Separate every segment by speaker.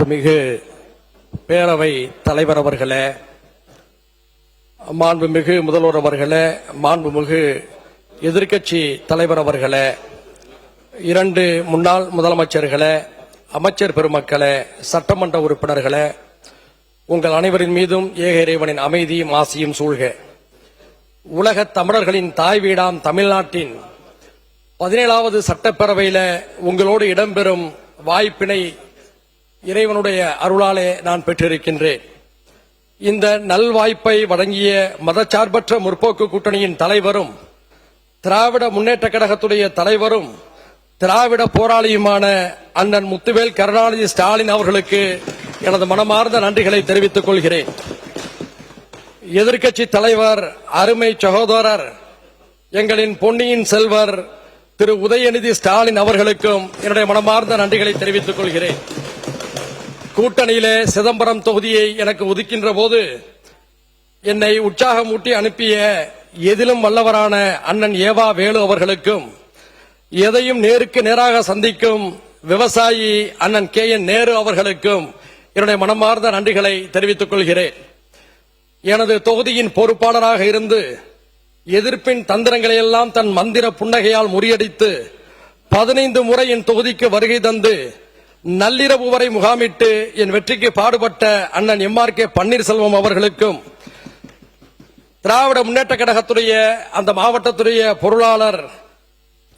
Speaker 1: மாண்புமிகு பேரவை தலைவர் அவர்களே, மாண்புமிகு முதல்வர் அவர்களே, மாண்புமிகு எதிர்க்கட்சி தலைவர் அவர்களே, 2 முன்னாள் முதலமைச்சர்களே, அமைச்சர் பெருமக்களே, சட்டமன்ற உறுப்பினர்களே, உங்கள் அனைவரின் மீதும் ஏக இறைவனின் அமைதியும் ஆசியும் சூழ்க. உலகத் தமிழர்களின் தாய் வீடாம் தமிழ்நாட்டின் 17வது சட்டப்பேரவையில உங்களோடு இடம்பெறும் வாய்ப்பினை இறைவனுடைய அருளாலே நான் பெற்றிருக்கின்றேன். இந்த நல்வாய்ப்பை வழங்கிய மதச்சார்பற்ற முற்போக்கு கூட்டணியின் தலைவரும் திராவிட முன்னேற்ற கழகத்துடைய தலைவரும் திராவிட போராளியுமான அண்ணன் முத்துவேல் கருணாநிதி ஸ்டாலின் அவர்களுக்கு எனது மனமார்ந்த நன்றிகளை தெரிவித்துக் கொள்கிறேன். எதிர்க்கட்சி தலைவர் அருமை சகோதரர் எங்களின் பொன்னியின் செல்வர் திரு உதயநிதி ஸ்டாலின் அவர்களுக்கும் என்னுடைய மனமார்ந்த நன்றிகளை தெரிவித்துக் கொள்கிறேன். கூட்டணியிலே சிதம்பரம் தொகுதியை எனக்கு ஒதுக்கின்ற போது என்னை உற்சாகமூட்டி அனுப்பிய எதிலும் வல்லவரான அண்ணன் ஏவா வேலு அவர்களுக்கும், எதையும் நேருக்கு நேராக சந்திக்கும் விவசாயி அண்ணன் KN நேரு அவர்களுக்கும் என்னுடைய மனமார்ந்த நன்றிகளை தெரிவித்துக் கொள்கிறேன். எனது தொகுதியின் பொறுப்பாளராக இருந்து எதிர்ப்பின் தந்திரங்களை எல்லாம் தன் மந்திர புன்னகையால் முறியடித்து 15 முறை என் தொகுதிக்கு வருகை தந்து நள்ளிரவு வரை முகாமிட்டு என் வெற்றிக்கு பாடுபட்ட அண்ணன் MRK பன்னீர்செல்வம் அவர்களுக்கும், திராவிட முன்னேற்ற கழகத்துடைய அந்த மாவட்டத்துடைய பொருளாளர்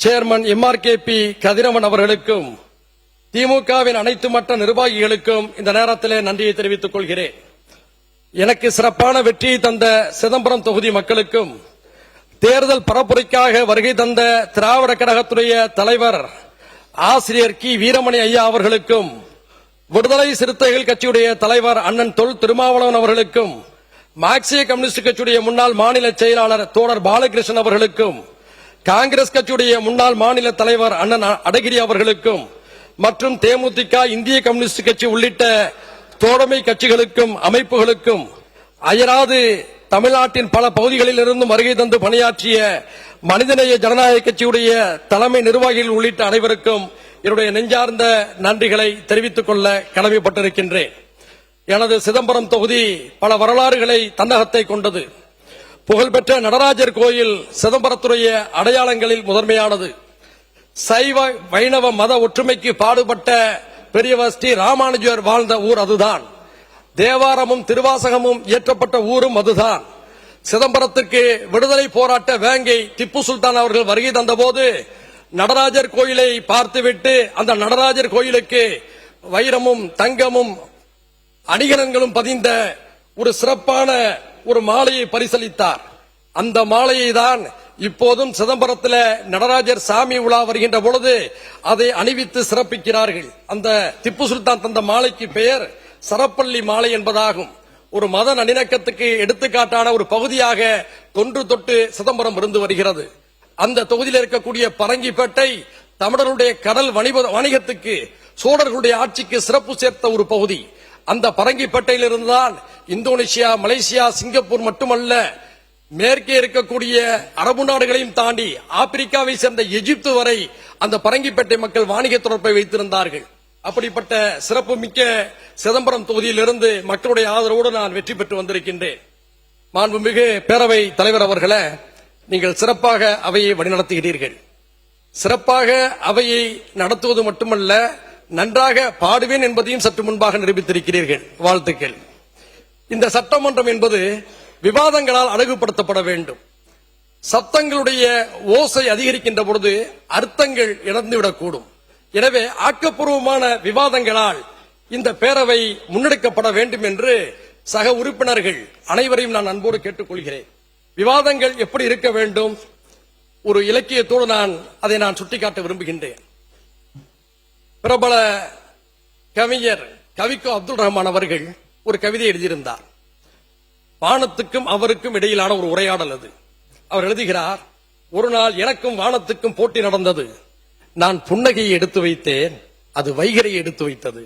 Speaker 1: சேர்மன் MRKP கதிரவன் அவர்களுக்கும், திமுகவின் அனைத்து மட்ட நிர்வாகிகளுக்கும் இந்த நேரத்திலே நன்றியை தெரிவித்துக் கொள்கிறேன். எனக்கு சிறப்பான வெற்றியை தந்த சிதம்பரம் தொகுதி மக்களுக்கும், தேர்தல் பரப்புரைக்காக வருகை தந்த திராவிட கழகத்துடைய தலைவர் ஆசிரியர் கி வீரமணி ஐயா அவர்களுக்கும், விடுதலை சிறுத்தைகள் கட்சியுடைய தலைவர் அண்ணன் தொல் திருமாவளவன் அவர்களுக்கும், மார்க்சிய கம்யூனிஸ்ட் கட்சியுடைய முன்னாள் மாநில செயலாளர் தோழர் பாலகிருஷ்ணன் அவர்களுக்கும், காங்கிரஸ் கட்சியுடைய முன்னாள் மாநில தலைவர் அண்ணன் அடகிரி அவர்களுக்கும் மற்றும் தேமுதிக, இந்திய கம்யூனிஸ்ட் கட்சி உள்ளிட்ட தோழமை கட்சிகளுக்கும் அமைப்புகளுக்கும், அயராது தமிழ்நாட்டின் பல பகுதிகளில் இருந்தும் வருகை தந்து பணியாற்றிய மனிதநேய ஜனநாயக கட்சியுடைய தலைமை நிர்வாகிகள் உள்ளிட்ட அனைவருக்கும் என்னுடைய நெஞ்சார்ந்த நன்றிகளை தெரிவித்துக் கொள்ள கடமைப்பட்டிருக்கின்றேன். எனது சிதம்பரம் தொகுதி பல வரலாறுகளை தன்னகத்தை கொண்டது. புகழ்பெற்ற நடராஜர் கோயில் சிதம்பரத்துடைய அடையாளங்களில் முதன்மையானது. சைவ வைணவ மத ஒற்றுமைக்கு பாடுபட்ட பெரியவர் ஸ்ரீ ராமானுஜர் வாழ்ந்த ஊர் அதுதான். தேவாரமும் திருவாசகமும் இயற்றப்பட்ட ஊரும் அதுதான். சிதம்பரத்துக்கு விடுதலை போராட்ட வேங்கை திப்பு சுல்தான் அவர்கள் வருகை தந்தபோது நடராஜர் கோயிலை பார்த்துவிட்டு அந்த நடராஜர் கோயிலுக்கு வைரமும் தங்கமும் அணிகலன்களும் பதிந்த ஒரு சிறப்பான ஒரு மாலையை பரிசளித்தார். அந்த மாலையை தான் இப்போதும் சிதம்பரத்தில் நடராஜர் சாமி உலா வருகின்ற பொழுது அதை அணிவித்து சிறப்பிக்கிறார்கள். அந்த திப்பு சுல்தான் தந்த மாலைக்கு பெயர் சரப்பள்ளி மாலை என்பதாகும். ஒரு மத நல்லிணக்கத்துக்கு எடுத்துக்காட்டான ஒரு பகுதியாக தொன்று தொட்டு சிதம்பரம் இருந்து வருகிறது. அந்த தொகுதியில் இருக்கக்கூடிய பரங்கிப்பேட்டை தமிழர்களுடைய கடல் வணிகத்துக்கு சோழர்களுடைய ஆட்சிக்கு சிறப்பு சேர்த்த ஒரு பகுதி. அந்த பரங்கிப்பேட்டையில் இருந்துதான் இந்தோனேஷியா, மலேசியா, சிங்கப்பூர் மட்டுமல்ல, மேற்கே இருக்கக்கூடிய அரபு நாடுகளையும் தாண்டி ஆப்பிரிக்காவை சேர்ந்த எகிப்து வரை அந்த பரங்கிப்பேட்டை மக்கள் வாணிக தொடர்பை வைத்திருந்தார்கள். அப்படிப்பட்ட சிறப்பு மிக்க சிதம்பரம் தொகுதியிலிருந்து மக்களுடைய ஆதரவோடு நான் வெற்றி பெற்று வந்திருக்கின்றேன். மாண்புமிகு பேரவை தலைவர் அவர்களே, நீங்கள் சிறப்பாக அவையை வழிநடத்துகிறீர்கள். சிறப்பாக அவையை நடத்துவது மட்டுமல்ல, நன்றாக பாடுவேன் என்பதையும் சற்று முன்பாக நிரூபித்திருக்கிறீர்கள். வாழ்த்துக்கள். இந்த சட்டமன்றம் என்பது விவாதங்களால் அழகுபடுத்தப்பட வேண்டும். சத்தங்களுடைய ஓசை அதிகரிக்கின்ற பொழுது அர்த்தங்கள் இழந்துவிடக்கூடும். எனவே ஆக்கப்பூர்வமான விவாதங்களால் இந்த பேரவை முன்னெடுக்கப்பட வேண்டும் என்று சக உறுப்பினர்கள் அனைவரையும் நான் அன்போடு கேட்டுக்கொள்கிறேன். விவாதங்கள் எப்படி இருக்க வேண்டும்? ஒரு இலக்கியத்தோடு அதை நான் சுட்டிக்காட்ட விரும்புகின்றேன். பிரபல கவிஞர் கவிக்கோ அப்துல் ரஹ்மான் அவர்கள் ஒரு கவிதை எழுதியிருந்தார். வானத்துக்கும் அவருக்கும் இடையிலான ஒரு உரையாடல் அது. அவர் எழுதுகிறார், ஒரு நாள் எனக்கும் வானத்துக்கும் போட்டி நடந்தது. நான் புன்னகையை எடுத்து வைத்தேன், அது வைகரையை எடுத்து வைத்தது.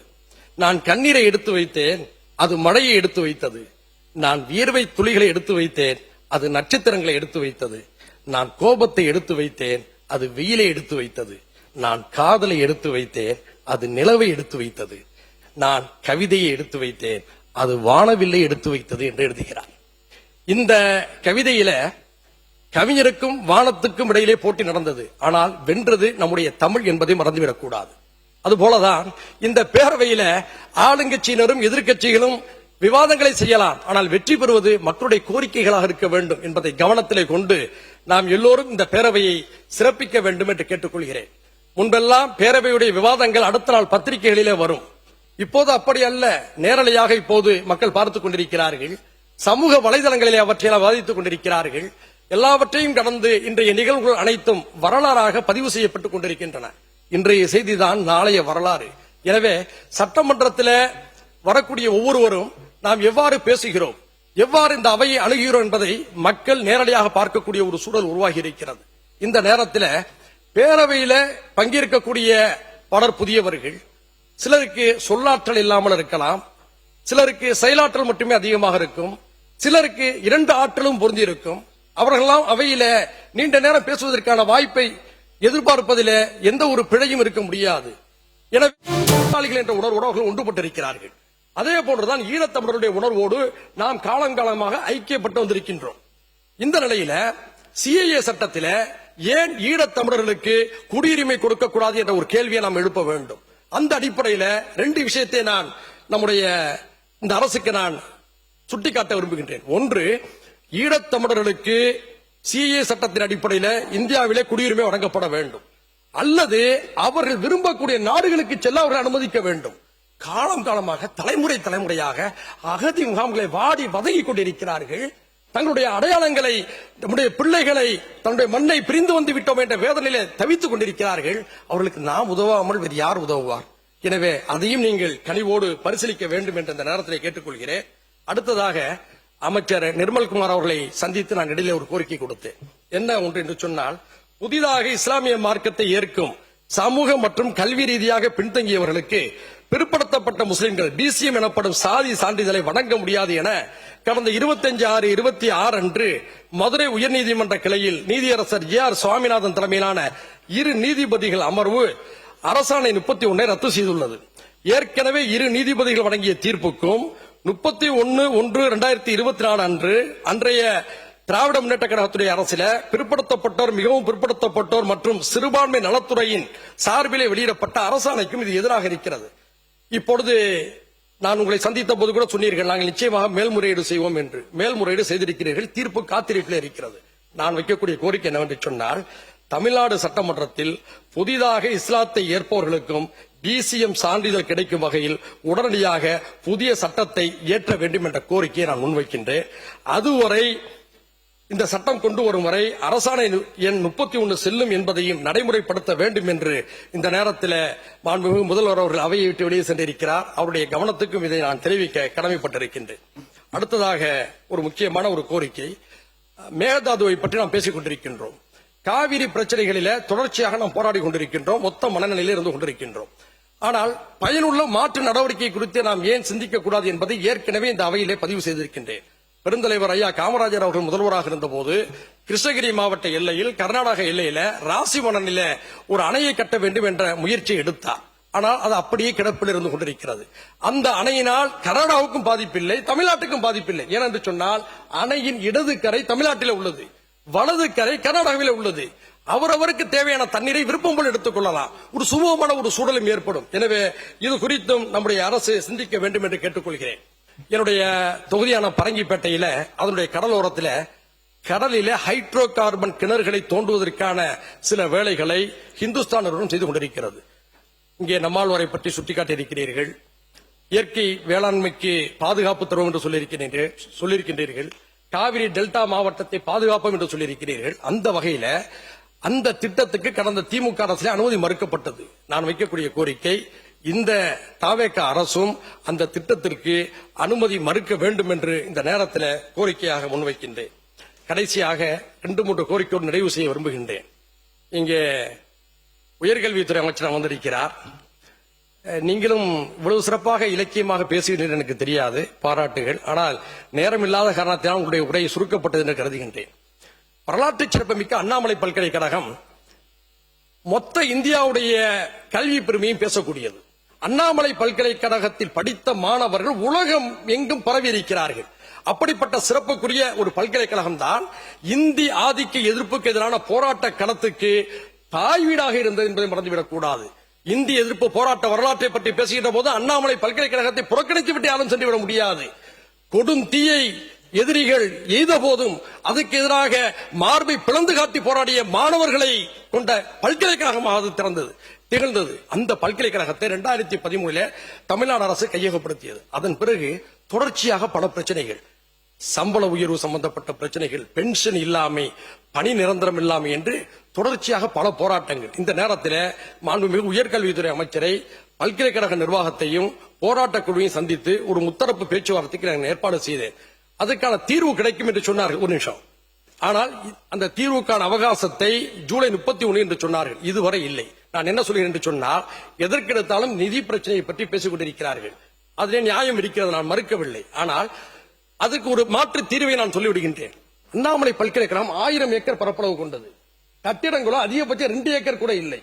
Speaker 1: நான் கண்ணீரை எடுத்து வைத்தேன், அது மழையை எடுத்து வைத்தது. நான் வியர்வை துளிகளை எடுத்து வைத்தேன், அது நட்சத்திரங்களை எடுத்து வைத்தது. நான் கோபத்தை எடுத்து வைத்தேன், அது வெயிலை எடுத்து வைத்தது. நான் காதலை எடுத்து வைத்தேன், அது நிலவை எடுத்து வைத்தது. நான் கவிதையை எடுத்து வைத்தேன், அது வானவில்லை எடுத்து வைத்தது என்று எழுதுகிறார். இந்த கவிதையில கவிஞருக்கும் வானத்துக்கும் இடையிலே போட்டி நடந்தது. ஆனால் வென்றது நம்முடைய தமிழ் என்பதை மறந்துவிடக் கூடாது. அதுபோலதான் இந்த பேரவையில ஆளுங்கட்சியினரும் எதிர்க்கட்சிகளும் விவாதங்களை செய்யலாம், ஆனால் வெற்றி பெறுவது மக்களுடைய கோரிக்கைகளாக இருக்க வேண்டும் என்பதை கவனத்திலே கொண்டு நாம் எல்லோரும் இந்த பேரவையை சிறப்பிக்க வேண்டும் என்று கேட்டுக்கொள்கிறேன். முன்பெல்லாம் பேரவையுடைய விவாதங்கள் அடுத்த நாள் பத்திரிகைகளிலே வரும். இப்போது அப்படி அல்ல, நேரலையாக இப்போது மக்கள் பார்த்துக் கொண்டிருக்கிறார்கள். சமூக வலைதளங்களிலே அவற்றையெல்லாம் விவாதித்துக் கொண்டிருக்கிறார்கள். எல்லாவற்றையும் கடந்து இன்றைய நிகழ்வுகள் அனைத்தும் வரலாறாக பதிவு செய்யப்பட்டுக் கொண்டிருக்கின்றன. இன்றைய செய்திதான் நாளைய வரலாறு. எனவே சட்டமன்றத்தில் வரக்கூடிய ஒவ்வொருவரும் நாம் எவ்வாறு பேசுகிறோம், எவ்வாறு இந்த அவையை அணுகிறோம் என்பதை மக்கள் நேரடியாக பார்க்கக்கூடிய ஒரு சூழல் உருவாகி இருக்கிறது. இந்த நேரத்தில் பேரவையில பங்கேற்கக்கூடிய பலர் புதியவர்கள், சிலருக்கு சொல்லாற்றல் இல்லாமல் இருக்கலாம், சிலருக்கு செயலாற்றல் மட்டுமே அதிகமாக இருக்கும், சிலருக்கு இரண்டு ஆற்றலும் பொருந்தி இருக்கும். அவர்களெல்லாம் அவையில நீண்ட நேரம் பேசுவதற்கான வாய்ப்பை எதிர்பார்ப்பதில் எந்த ஒரு பிழையும் இருக்க முடியாது. எனவே என்ற உணர்வோடு அவர்கள் ஒன்றுபட்டிருக்கிறார்கள். அதே போன்றுதான் ஈழத்தமிழருடைய உணர்வோடு நாம் காலங்காலமாக ஐக்கியப்பட்டு வந்திருக்கின்றோம். இந்த நிலையில சிஏஏ சட்டத்தில் ஏன் ஈழத்தமிழர்களுக்கு குடியுரிமை கொடுக்க கூடாது என்ற ஒரு கேள்வியை நாம் எழுப்ப வேண்டும். அந்த அடிப்படையில் ரெண்டு விஷயத்தை நான் நம்முடைய இந்த அரசுக்கு நான் சுட்டிக்காட்ட விரும்புகின்றேன். ஒன்று, ஈழத்தமிழர்களுக்கு சிஏஏ சட்டத்தின் அடிப்படையில் இந்தியாவிலே குடியுரிமை வழங்கப்பட வேண்டும், அல்லது அவர்கள் விரும்பக்கூடிய நாடுகளுக்கு செல்ல அவர்கள் அனுமதிக்க வேண்டும். காலம் காலமாக தலைமுறையாக அகதி முகாம்களை வாடி வதங்கிக் கொண்டிருக்கிறார்கள். தங்களுடைய அடையாளங்களை, நம்முடைய பிள்ளைகளை, தன்னுடைய மண்ணை பிரிந்து வந்து விட்டோம் என்ற வேதனையிலே தவித்துக் கொண்டிருக்கிறார்கள். அவர்களுக்கு நாம் உதவாமல் வேறு யார் உதவுவார்? எனவே அதையும் நீங்கள் கனிவோடு பரிசீலிக்க வேண்டும் என்ற இந்த நேரத்தில் கேட்டுக்கொள்கிறேன். அடுத்ததாக அமைச்சர் நிர்மல்குமார் அவர்களை சந்தித்து நான் இடையிலே ஒரு கோரிக்கை கொடுத்தேன். என்ன ஒன்று என்று சொன்னால், புதிதாக இஸ்லாமிய மார்க்கத்தை ஏற்கும் சமூக மற்றும் கல்வி ரீதியாக பின்தங்கியவர்களுக்கு பிற்படுத்தப்பட்ட முஸ்லிம்கள் பிசிஎம் எனப்படும் சாதி சான்றிதழை வழங்க முடியாது என கடந்த 25/6/26 அன்று மதுரை உயர்நீதிமன்ற கிளையில் நீதியரசர் ஜே.ஆர். சுவாமிநாதன் தலைமையிலான இரு நீதிபதிகள் அமர்வு அரசாணை 31 ரத்து செய்துள்ளது. ஏற்கனவே இரு நீதிபதிகள் வழங்கிய தீர்ப்புக்கும் 31/1/2024 அன்று அன்றைய திராவிட முன்னேற்ற கழகத்துடைய அரசில பிற்படுத்தப்பட்டோர், மிகவும் பிற்படுத்தப்பட்டோர் மற்றும் சிறுபான்மை நலத்துறையின் சார்பிலே வெளியிடப்பட்ட அரசாணைக்கும் இது எதிராக இருக்கிறது. இப்பொழுது நான் உங்களை சந்தித்த போது கூட சொன்னீர்கள், நாங்கள் நிச்சயமாக மேல்முறையீடு செய்வோம் என்று. மேல்முறையீடு செய்திருக்கிறீர்கள், தீர்ப்பு காத்திருப்பில் இருக்கிறது. நான் வைக்கக்கூடிய கோரிக்கை என்னவென்று சொன்னால், தமிழ்நாடு சட்டமன்றத்தில் புதிதாக இஸ்லாத்தை ஏற்பவர்களுக்கும் பிசிஎம் சான்றிதழ் கிடைக்கும் வகையில் உடனடியாக புதிய சட்டத்தை இயற்ற வேண்டும் என்ற கோரிக்கையை நான் முன்வைக்கின்றேன். அதுவரை இந்த சட்டம் கொண்டு வரும் வரை அரசாணை எண் 31 செல்லும் என்பதையும் நடைமுறைப்படுத்த வேண்டும் என்று இந்த நேரத்தில் மாண்புமிகு முதல்வர் அவர்கள் அவையை விட்டு வெளியே சென்றிருக்கிறார். அவருடைய கவனத்துக்கும் இதை நான் தெரிவிக்க கடமைப்பட்டிருக்கின்றேன். அடுத்ததாக ஒரு முக்கியமான ஒரு கோரிக்கை, மேகதாதுவை பற்றி நாம் பேசிக் கொண்டிருக்கின்றோம். காவிரி பிரச்சனைகளில தொடர்ச்சியாக நாம் போராடி கொண்டிருக்கின்றோம், மொத்த மனநிலையில் இருந்து கொண்டிருக்கின்றோம். ஆனால் பயனுள்ள மாற்று நடவடிக்கை குறித்து நாம் ஏன் சிந்திக்க கூடாது என்பதை ஏற்கனவே இந்த அவையிலே பதிவு செய்திருக்கின்றேன். பெருந்தலைவர் ஐயா காமராஜர் அவர்கள் முதல்வராக இருந்தபோது கிருஷ்ணகிரி மாவட்ட எல்லையில், கர்நாடக எல்லையில ராசிமணனில ஒரு அணையை கட்ட வேண்டும் என்ற முயற்சியை எடுத்தார். ஆனால் அது அப்படியே கிடப்பில் இருந்து கொண்டிருக்கிறது. அந்த அணையினால் கர்நாடகாவுக்கும் பாதிப்பில்லை, தமிழ்நாட்டுக்கும் பாதிப்பில்லை. ஏனென்று சொன்னால் அணையின் இடது கரை தமிழ்நாட்டில் உள்ளது, வலது கரை கர்நாடகாவில் உள்ளது. அவரவருக்கு தேவையான தண்ணீரை விருப்பம் போல் எடுத்துக் கொள்ளலாம், ஒரு சுமூகமான ஒரு சூழலும் ஏற்படும். எனவே இது குறித்தும் நம்முடைய அரசு சிந்திக்க வேண்டும் என்று கேட்டுக்கொள்கிறேன். என்னுடைய தொகுதியான பரங்கிப்பேட்டையில அதனுடைய கடலோரத்தில் கடலில ஹைட்ரோ கார்பன் கிணறுகளை தோண்டுவதற்கான சில வேலைகளை ஹிந்துஸ்தான் நிறுவனம் செய்து கொண்டிருக்கிறது. இங்கே நம்மாழ்வாரை பற்றி சுட்டிக்காட்டியிருக்கிறீர்கள், இயற்கை வேளாண்மைக்கு பாதுகாப்பு தரும் என்று சொல்லியிருக்கின்றீர்கள், காவிரி டெல்டா மாவட்டத்தை பாதுகாப்போம் என்று சொல்லியிருக்கிறீர்கள். அந்த வகையில அந்த திட்டத்துக்கு கடந்த திமுக அரசில் அனுமதி மறுக்கப்பட்டது. நான் வைக்கக்கூடிய கோரிக்கை, இந்த தாவேக அரசும் அந்த திட்டத்திற்கு அனுமதி மறுக்க வேண்டும் என்று இந்த நேரத்தில் கோரிக்கையாக முன்வைக்கின்றேன். கடைசியாக 2-3 கோரிக்கையோடு நிறைவு செய்ய விரும்புகின்றேன். இங்கே உயர்கல்வித்துறை அமைச்சர் வந்திருக்கிறார். நீங்களும் இவ்வளவு சிறப்பாக இலக்கியமாக பேசுகிறீர்கள் எனக்கு தெரியாது, பாராட்டுகள். ஆனால் நேரம் இல்லாத காரணத்தினால் உங்களுடைய உரை சுருக்கப்பட்டது என்று கருதுகின்றேன். வரலாற்று சிறப்புமிக்க அண்ணாமலை பல்கலைக்கழகம் மொத்த இந்தியாவுடைய கல்வி பெருமையும் பேசக்கூடியது. அண்ணாமலை பல்கலைக்கழகத்தில் படித்த மாணவர்கள் உலகம் எங்கும் பரவி இருக்கிறார்கள். அப்படிப்பட்ட சிறப்புக்குரிய ஒரு பல்கலைக்கழகம் தான் இந்தி ஆதிக்க எதிர்ப்புக்கு எதிரான போராட்ட களத்துக்கு தாய் வீடாக இருந்தது என்பதை மறந்துவிடக் கூடாது. இந்தி எதிர்ப்பு போராட்ட வரலாற்றை பற்றி பேசுகின்ற போது அண்ணாமலை பல்கலைக்கழகத்தை புறக்கணித்து விட்டு யாரும் சென்றுவிட முடியாது. கொடும் தீயை எதிரிகள் எய்த போதும் அதுக்கு எதிராக மார்பை பிளந்து காட்டி போராடிய மாணவர்களை கொண்ட பல்கலைக்கழகமாக அது திகழ்ந்தது. அந்த பல்கலைக்கழகத்தை 2013 தமிழ்நாடு அரசு கையகப்படுத்தியது. அதன் பிறகு தொடர்ச்சியாக பல பிரச்சனைகள், சம்பள உயர்வு சம்பந்தப்பட்ட பிரச்சனைகள், பென்ஷன் இல்லாமை, பணி நிரந்தரம் இல்லாமை என்று தொடர்ச்சியாக பல போராட்டங்கள். இந்த நேரத்தில் மாண்புமிகு உயர்கல்வித்துறை அமைச்சரை, பல்கலைக்கழக நிர்வாகத்தையும் போராட்ட குழுவையும் சந்தித்து ஒரு முத்தரப்பு பேச்சுவார்த்தைக்கு நான் ஏற்பாடு செய்தேன். அதுக்கான தீர்வு கிடைக்கும் என்று சொன்னார்கள். ஒரு நிமிஷம். ஆனால் அந்த தீர்வுக்கான அவகாசத்தை ஜூலை 31 என்று சொன்னார்கள். இதுவரை இல்லை. நான் என்ன சொல்கிறேன் என்று சொன்னால், எதற்கெடுத்தாலும் நிதி பிரச்சனையை பற்றி பேசிக் கொண்டிருக்கிறார்கள். அதிலே நியாயம் இருக்கிறது, நான் மறுக்கவில்லை. ஆனால் அதுக்கு ஒரு மாற்று தீர்வை நான் சொல்லிவிடுகின்றேன். அண்ணாமலை பல்கலைக்கழகம் 1000 ஏக்கர் பரப்பளவு கொண்டது. கட்டிடங்களோ அதிகபட்சம் 2 ஏக்கர் கூட இல்லை.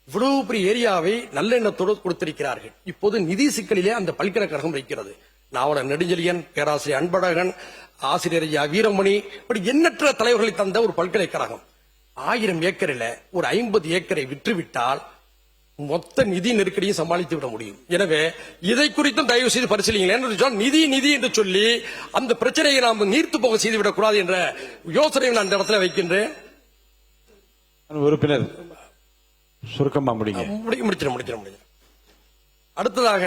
Speaker 1: இவ்வளவு பெரிய ஏரியாவை நல்லெண்ணத்தோடு கொடுத்திருக்கிறார்கள். இப்போது நிதி சிக்கலிலே அந்த பல்கலைக்கழகம் இருக்கிறது. நாவலர் நெடுஞ்செழியன், பேராசிரியர் அன்பழகன், ஆசிரியர் ஐயா வீரமணி, இப்படி எண்ணற்ற தலைவர்களை தந்த ஒரு பல்கலைக்கழகம் 1000 ஏக்கரில் ஒரு 50 ஏக்கரை விற்றுவிட்டால் மொத்த நிதி நெருக்கடியும் சமாளித்து விட முடியும். எனவே இதை குறித்தும் தயவு செய்து பரிசீலிங்கள். நிதி நிதி என்று சொல்லி அந்த பிரச்சனையை நாம் நீர்த்து போக செய்துவிடக் கூடாது என்ற யோசனையை நான் இந்த இடத்துல வைக்கின்றேன்.
Speaker 2: உறுப்பினர் சுருக்கமா
Speaker 1: முடிச்சிடும். அடுத்ததாக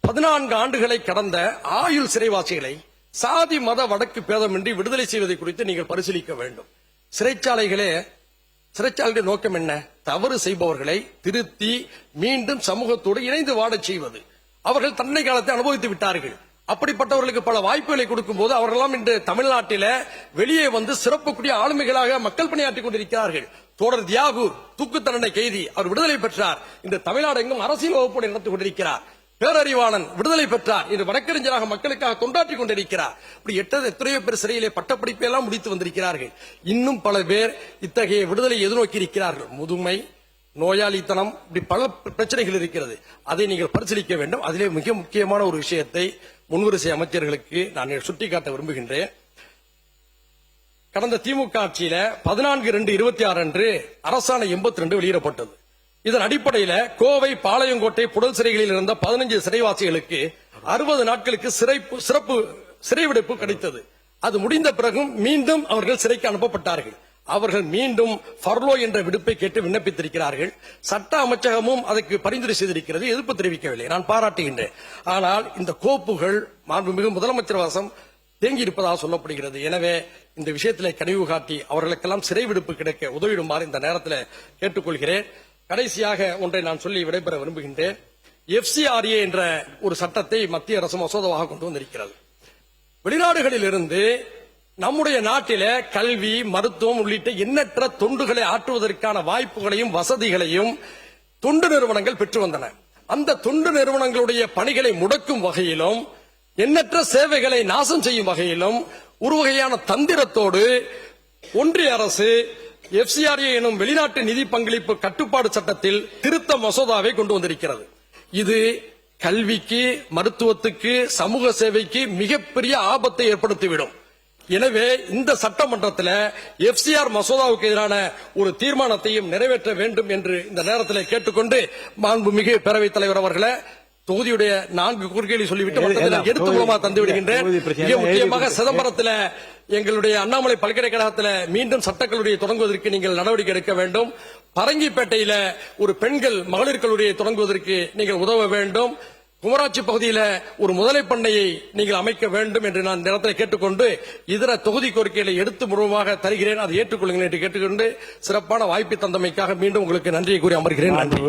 Speaker 1: 14 ஆண்டுகளை கடந்த ஆயுள் சிறைவாசிகளை சாதி மத வடக்கு பேதமின்றி விடுதலை செய்வதை குறித்து நீங்கள் பரிசீலிக்க வேண்டும். சிறைச்சாலையின் நோக்கம் என்ன? தவறு செய்பவர்களை திருத்தி மீண்டும் சமூகத்தோடு இணைந்து வாழச் செய்வது. அவர்கள் தண்டனை காலத்தை அனுபவித்து விட்டார்கள். அப்படிப்பட்டவர்களுக்கு பல வாய்ப்புகளை கொடுக்கும் போது அவர்களெல்லாம் இன்று தமிழ்நாட்டில வெளியே வந்து சிறப்புக்குரிய ஆளுமைகளாக மக்கள் பணியாற்றிக் கொண்டிருக்கிறார்கள். தோழர் தியாகு தூக்கு தண்டனை கைதி, அவர் விடுதலை பெற்றார். இந்த தமிழ்நாடு எங்கும் அரசியல் வகுப்போடு நடத்திக் கொண்டிருக்கிறார். பேரறிவாளன் விடுதலை பெற்றார். இன்று வழக்கறிஞராக மக்களுக்காக கொண்டாற்றிக் கொண்டிருக்கிறார். இப்படி எத்தனையோ பேர் சிறையிலே பட்டப்படிப்பை எல்லாம் முடித்து வந்திருக்கிறார்கள். இன்னும் பல பேர் இத்தகைய விடுதலை எதிர்நோக்கி இருக்கிறார்கள். முதுமை, நோயாளித்தனம், இப்படி பல பிரச்சனைகள் இருக்கிறது. அதை நீங்கள் பரிசீலிக்க வேண்டும். அதிலே மிக முக்கியமான ஒரு விஷயத்தை முன்வரிசை அமைச்சர்களுக்கு நான் சுட்டிக்காட்ட விரும்புகின்றேன். கடந்த திமுக ஆட்சியில 14/2/26 அன்று அரசாணை 82 வெளியிடப்பட்டது. இதன் அடிப்படையில் கோவை, பாளையங்கோட்டை, புழல் சிறைகளில் இருந்த 15 சிறைவாசிகளுக்கு 60 நாட்களுக்கு சிறப்பு சிறைவிடுப்பு கிடைத்தது. அது முடிந்த பிறகும் மீண்டும் அவர்கள் சிறைக்கு அனுப்பப்பட்டார்கள். அவர்கள் மீண்டும் ஃபர்லோ என்ற விடுப்பை கேட்டு விண்ணப்பித்திருக்கிறார்கள். சட்ட அமைச்சகமும் அதற்கு பரிந்துரை செய்திருக்கிறது. எதிர்ப்பு தெரிவிக்கவில்லை. நான் பாராட்டுகின்றேன். ஆனால் இந்த கோப்புகள் மாண்புமிகு முதலமைச்சர் வசம் தேங்கி இருப்பதாக சொல்லப்படுகிறது. எனவே இந்த விஷயத்தில் கனிவு காட்டி அவர்களுக்கெல்லாம் சிறை விடுப்பு கிடைக்க உதவிடுமாறு இந்த நேரத்தில் கேட்டுக்கொள்கிறேன். கடைசியாக ஒன்றை நான் சொல்லி விடைபெற விரும்புகின்றேன். FCRA என்ற ஒரு சட்டத்தை மத்திய அரசு மசோதாவாக கொண்டு வந்திருக்கிறது. வெளிநாடுகளில் இருந்து நம்முடைய நாட்டில கல்வி, மருத்துவம் உள்ளிட்ட எண்ணற்ற தொண்டுகளை ஆற்றுவதற்கான வாய்ப்புகளையும் வசதிகளையும் தொண்டு நிறுவனங்கள் பெற்று வந்தன. அந்த தொண்டு நிறுவனங்களுடைய பணிகளை முடக்கும் வகையிலும் எண்ணற்ற சேவைகளை நாசம் செய்யும் வகையிலும் ஒரு வகையான தந்திரத்தோடு ஒன்றிய அரசு FCRA எனும் வெளிநாட்டு நிதி பங்களிப்பு கட்டுப்பாடு சட்டத்தில் திருத்த மசோதாவை கொண்டு வந்திருக்கிறது. இது கல்விக்கு, மருத்துவத்துக்கு, சமூக சேவைக்கு மிகப்பெரிய ஆபத்தை ஏற்படுத்திவிடும். எனவே இந்த சட்டமன்றத்தில் FCR மசோதாவுக்கு எதிரான ஒரு தீர்மானத்தையும் நிறைவேற்ற வேண்டும் என்று இந்த நேரத்தில் கேட்டுக்கொண்டு, மாண்புமிகு பேரவைத் தலைவர் அவர்களே, தொகுதியுடைய 4 கோரிக்கைகளை சொல்லிவிட்டு எடுத்து மூலமாக தந்து விடுகின்றேன். மிக முக்கியமாக சிதம்பரத்தில் எங்களுடைய அண்ணாமலை பல்கலைக்கழகத்தில் மீண்டும் சட்டக்கல்லூரியை தொடங்குவதற்கு நீங்கள் நடவடிக்கை எடுக்க வேண்டும். பரங்கிப்பேட்டையில் ஒரு பெண்கள் மகளிர் கல்லூரியை தொடங்குவதற்கு நீங்கள் உதவ வேண்டும். குமராட்சி பகுதியில் ஒரு முதலை பண்ணையை நீங்கள் அமைக்க வேண்டும் என்று நான் நேரத்தில் கேட்டுக்கொண்டு இதர தொகுதி கோரிக்கைகளை எடுத்து முழுவதுமாக தருகிறேன். அதை ஏற்றுக்கொள்ளுங்கள் என்று கேட்டுக்கொண்டு சிறப்பான வாய்ப்பை தந்தமைக்காக மீண்டும் உங்களுக்கு நன்றியை கூறி அமர்கிறேன். நன்றி.